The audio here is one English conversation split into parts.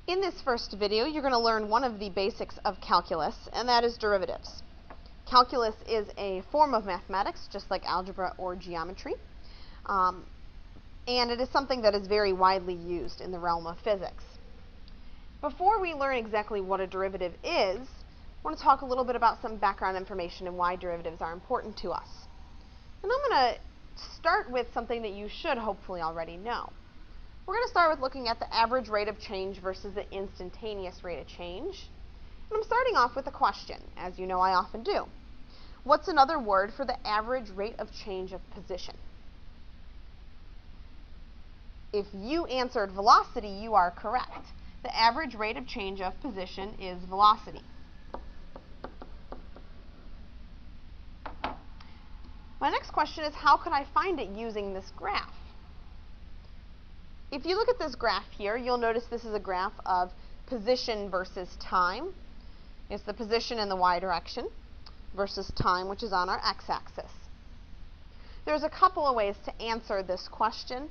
In this first video, you're going to learn one of the basics of calculus, and that is derivatives. Calculus is a form of mathematics, just like algebra or geometry, and it is something that is very widely used in the realm of physics. Before we learn exactly what a derivative is, I want to talk a little bit about some background information and why derivatives are important to us. And I'm going to start with something that you should hopefully already know. We're going to start with looking at the average rate of change versus the instantaneous rate of change. And I'm starting off with a question, as you know I often do. What's another word for the average rate of change of position? If you answered velocity, you are correct. The average rate of change of position is velocity. My next question is, how could I find it using this graph? If you look at this graph here, you'll notice this is a graph of position versus time. It's the position in the y direction versus time, which is on our x-axis. There's a couple of ways to answer this question.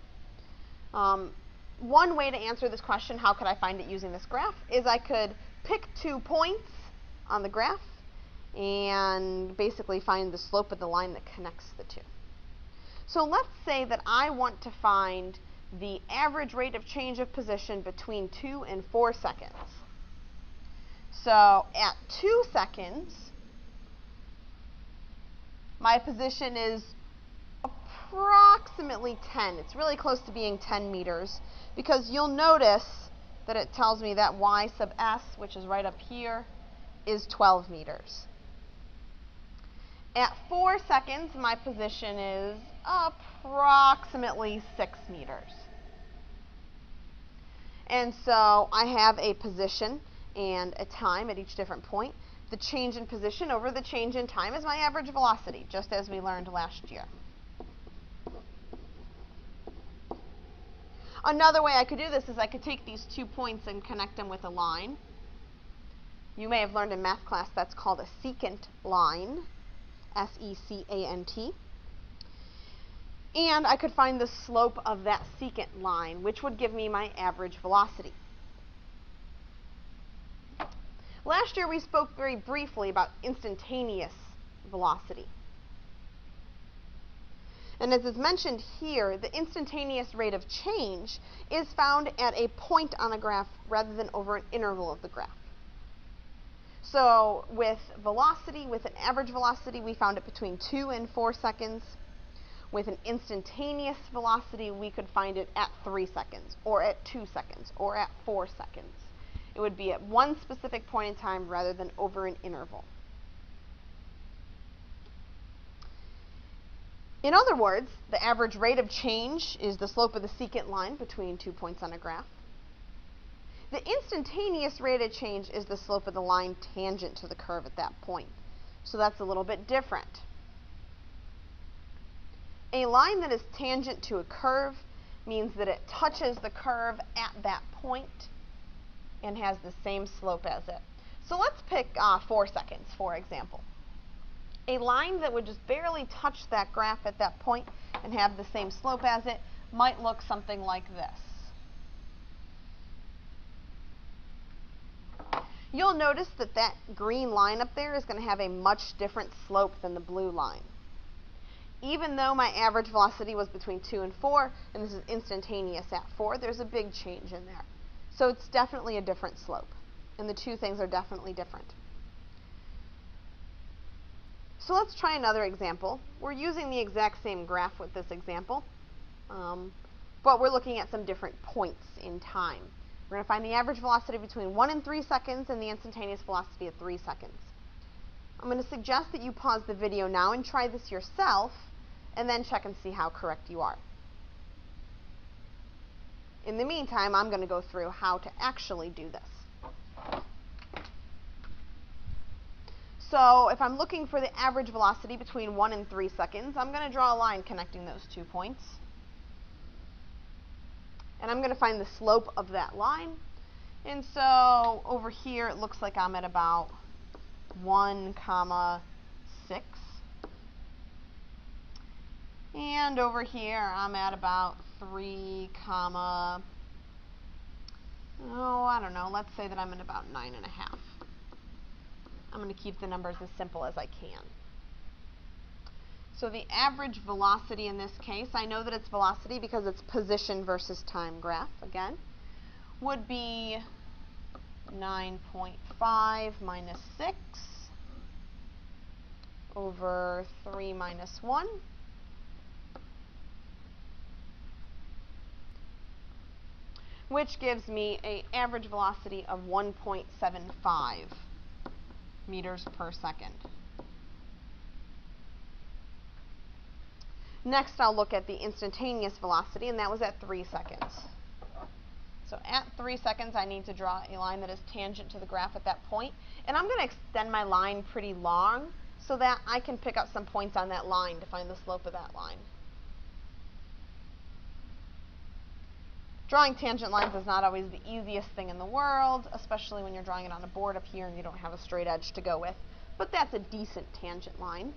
One way to answer this question, how could I find it using this graph, is I could pick 2 points on the graph and basically find the slope of the line that connects the two. So let's say that I want to find the average rate of change of position between 2 and 4 seconds. So at 2 seconds, my position is approximately 10. It's really close to being 10 meters, because you'll notice that it tells me that y sub s, which is right up here, is 12 meters. At 4 seconds, my position is approximately 6 meters. And so I have a position and a time at each different point. The change in position over the change in time is my average velocity, just as we learned last year. Another way I could do this is I could take these 2 points and connect them with a line. You may have learned in math class that's called a secant line, S-E-C-A-N-T. And I could find the slope of that secant line, which would give me my average velocity. Last year we spoke very briefly about instantaneous velocity. And as is mentioned here, the instantaneous rate of change is found at a point on a graph rather than over an interval of the graph. So with velocity, with an average velocity, we found it between 2 and 4 seconds. With an instantaneous velocity, we could find it at 3 seconds, or at 2 seconds, or at 4 seconds. It would be at one specific point in time rather than over an interval. In other words, the average rate of change is the slope of the secant line between 2 points on a graph. The instantaneous rate of change is the slope of the line tangent to the curve at that point. So that's a little bit different. A line that is tangent to a curve means that it touches the curve at that point and has the same slope as it. So let's pick 4 seconds, for example. A line that would just barely touch that graph at that point and have the same slope as it might look something like this. You'll notice that that green line up there is going to have a much different slope than the blue line. Even though my average velocity was between 2 and 4, and this is instantaneous at 4, there's a big change in there. So it's definitely a different slope, and the two things are definitely different. So let's try another example. We're using the exact same graph with this example, but we're looking at some different points in time. We're going to find the average velocity between 1 and 3 seconds and the instantaneous velocity at 3 seconds. I'm going to suggest that you pause the video now and try this yourself, and then check and see how correct you are. In the meantime, I'm going to go through how to actually do this. So if I'm looking for the average velocity between 1 and 3 seconds, I'm going to draw a line connecting those 2 points. And I'm going to find the slope of that line. And so over here it looks like I'm at about 1, 6. And over here I'm at about 3, oh, I don't know, let's say that I'm at about 9.5. I'm going to keep the numbers as simple as I can. So the average velocity in this case, I know that it's velocity because it's position versus time graph, again, would be 9.5 minus 6 over 3 minus 1. Which gives me an average velocity of 1.75 meters per second. Next, I'll look at the instantaneous velocity, and that was at 3 seconds. So at 3 seconds, I need to draw a line that is tangent to the graph at that point. And I'm going to extend my line pretty long so that I can pick up some points on that line to find the slope of that line. Drawing tangent lines is not always the easiest thing in the world, especially when you're drawing it on a board up here and you don't have a straight edge to go with. But that's a decent tangent line.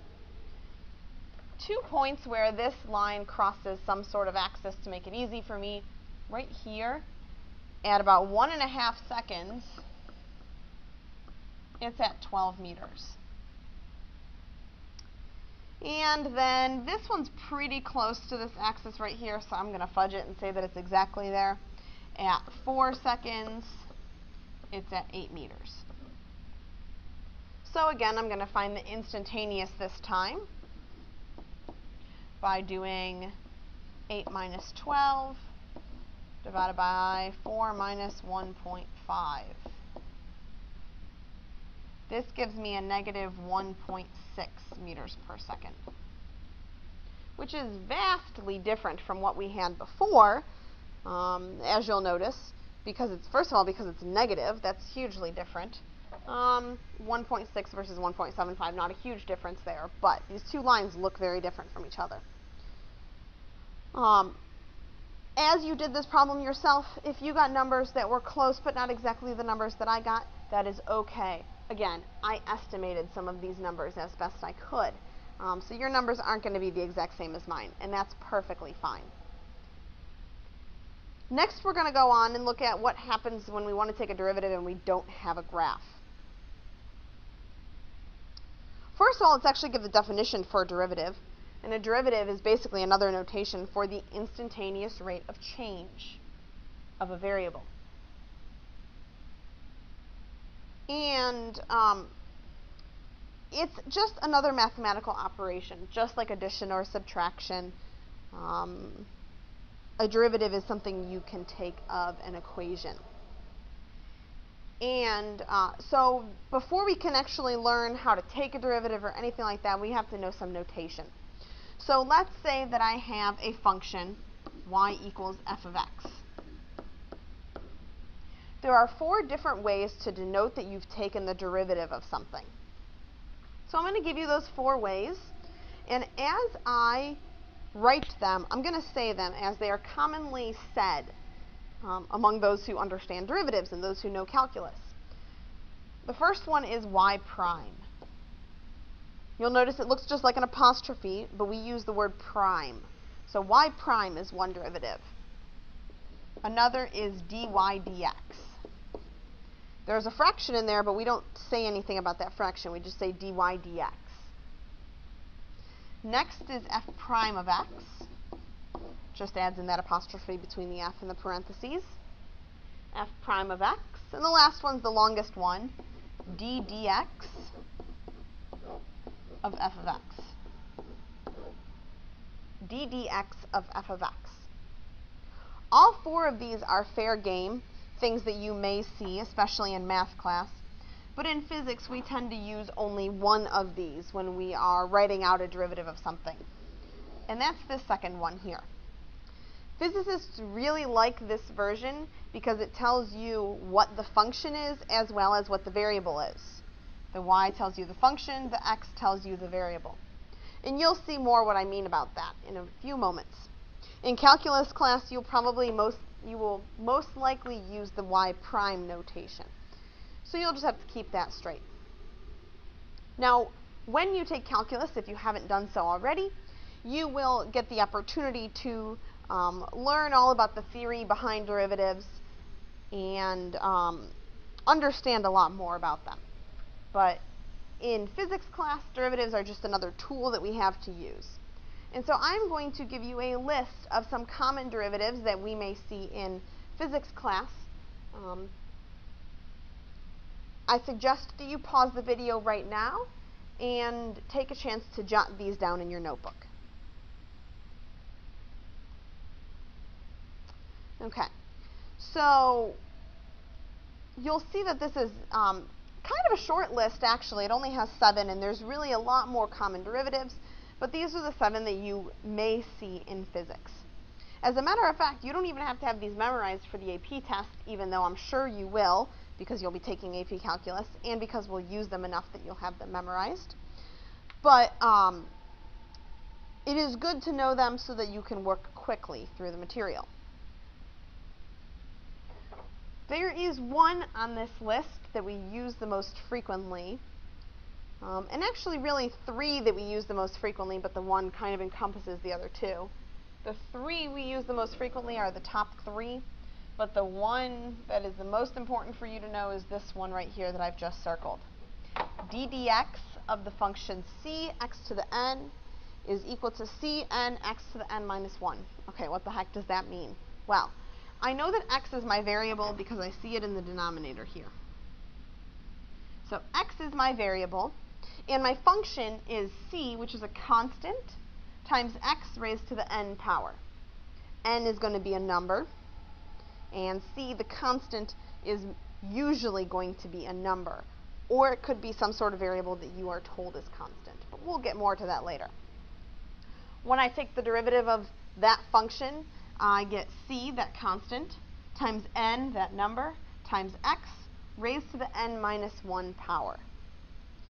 2 points where this line crosses some sort of axis to make it easy for me. Right here, at about 1.5 seconds, it's at 12 meters. And then this one's pretty close to this axis right here, so I'm going to fudge it and say that it's exactly there. At 4 seconds, it's at 8 meters. So again, I'm going to find the instantaneous this time by doing 8 minus 12 divided by 4 minus 1.5. This gives me a negative 1.6 meters per second, which is vastly different from what we had before, as you'll notice, because it's, first of all, because it's negative, that's hugely different. 1.6 versus 1.75, not a huge difference there, but these two lines look very different from each other. As you did this problem yourself, if you got numbers that were close but not exactly the numbers that I got, that is okay. Again, I estimated some of these numbers as best I could. So your numbers aren't going to be the exact same as mine, and that's perfectly fine. Next, we're going to go on and look at what happens when we want to take a derivative and we don't have a graph. First of all, let's actually give the definition for a derivative. And a derivative is basically another notation for the instantaneous rate of change of a variable. And it's just another mathematical operation, just like addition or subtraction. A derivative is something you can take of an equation. And so before we can actually learn how to take a derivative or anything like that, we have to know some notation. So let's say that I have a function, y equals f of x. There are 4 different ways to denote that you've taken the derivative of something. So I'm going to give you those 4 ways, and as I write them, I'm going to say them as they are commonly said among those who understand derivatives and those who know calculus. The first one is y prime. You'll notice it looks just like an apostrophe, but we use the word prime. So y prime is one derivative. Another is dy dx. There's a fraction in there, but we don't say anything about that fraction. We just say dy dx. Next is f prime of x. Just adds in that apostrophe between the f and the parentheses. F prime of x. And the last one's the longest one, d dx of f of x. d dx of f of x. All 4 of these are fair game, things that you may see, especially in math class. But in physics, we tend to use only one of these when we are writing out a derivative of something. And that's the second one here. Physicists really like this version because it tells you what the function is as well as what the variable is. The y tells you the function, the x tells you the variable. And you'll see more what I mean about that in a few moments. In calculus class, you will most likely use the y prime notation. So you'll just have to keep that straight. Now, when you take calculus, if you haven't done so already, you will get the opportunity to learn all about the theory behind derivatives, and understand a lot more about them. But in physics class, derivatives are just another tool that we have to use. And so I'm going to give you a list of some common derivatives that we may see in physics class. I suggest that you pause the video right now and take a chance to jot these down in your notebook. Okay, so you'll see that this is kind of a short list, actually. It only has 7, and there's really a lot more common derivatives, but these are the 7 that you may see in physics. As a matter of fact, you don't even have to have these memorized for the AP test, even though I'm sure you will, because you'll be taking AP Calculus, and because we'll use them enough that you'll have them memorized. But it is good to know them so that you can work quickly through the material. There is one on this list that we use the most frequently, and actually really 3 that we use the most frequently, but the one kind of encompasses the other 2. The 3 we use the most frequently are the top 3, but the one that is the most important for you to know is this one right here that I've just circled. d dx of the function c x to the n is equal to cn x to the n minus 1. Okay, what the heck does that mean? Well, I know that x is my variable because I see it in the denominator here. So x is my variable, and my function is c, which is a constant, times x raised to the n power. N is going to be a number, and c, the constant, is usually going to be a number. Or it could be some sort of variable that you are told is constant. But we'll get more to that later. When I take the derivative of that function, I get c, that constant, times n, that number, times x raised to the n minus 1 power.